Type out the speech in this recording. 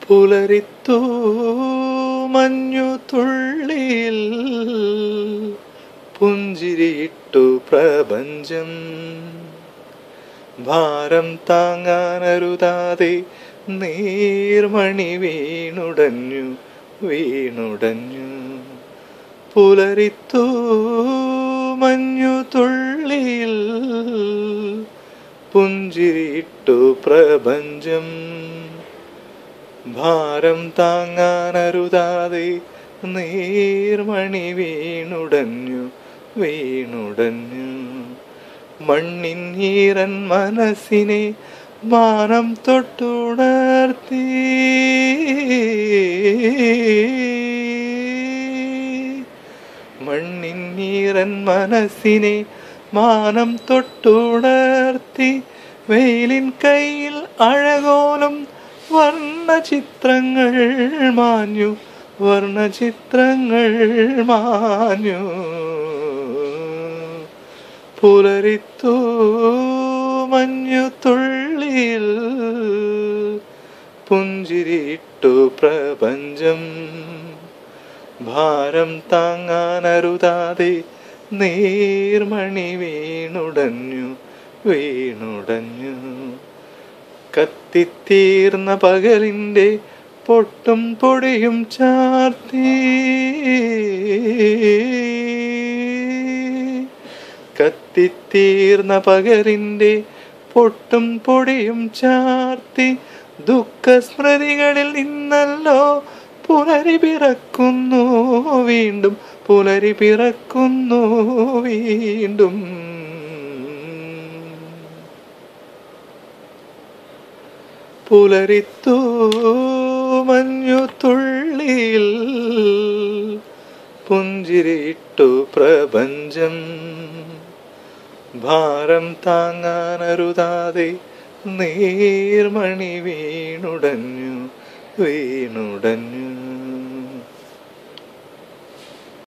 പുലരിത്തു മഞ്ഞു തുള്ളിയിൽ പുഞ്ചിരിയിട്ടു പ്രപഞ്ചം. ഭാരം താങ്ങാനരുതാതെ നീർമണി വീണുടഞ്ഞു വീണുടഞ്ഞു. പുലരിത്തു മഞ്ഞു തുള്ളിയിൽ പുഞ്ചിരിയിട്ടു പ്രപഞ്ചം. ഭാരം താങ്ങാനരുതാതെ നീർമണി വീണുടഞ്ഞു വീണുടഞ്ഞു. മണ്ണിൻ ഈരൻ മനസ്സിനെ മാനം തൊട്ടുണർത്തി. മണ്ണിൻ ഈരൻ മനസ്സിനെ മാനം തൊട്ടുണർത്തി. വെയിലിൻ കയ്യിൽ അഴകോലും വർണ്ണചിത്രങ്ങൾ മാഞ്ഞു വർണ്ണചിത്രങ്ങൾ മാഞ്ഞു. പുലരിത്തു മഞ്ഞു തുള്ളിയിൽ പുഞ്ചിരിയിട്ടു പ്രപഞ്ചം. ഭാരം താങ്ങാനരുതാതെ നീർമണി വീണുടഞ്ഞു വീണുടഞ്ഞു. കത്തിത്തീർന്ന പകലിൻ്റെ പൊട്ടും പൊടിയും ചാർത്തി. കത്തിത്തീർന്ന പകലിൻ്റെ പൊട്ടും പൊടിയും ചാർത്തി. ദുഃഖസ്മൃതികളിൽ നിന്നല്ലോ പുലരി പിറക്കുന്നു വീണ്ടും. പുലരി പിറക്കുന്നു വീണ്ടും. പുലരിത്തു മഞ്ഞു തുള്ളിയിൽ പുഞ്ചിരിയിട്ടു പ്രപഞ്ചം. ഭാരം താങ്ങാനരുതാതെ നീർമണി വീണുടഞ്ഞു വീണുടഞ്ഞു.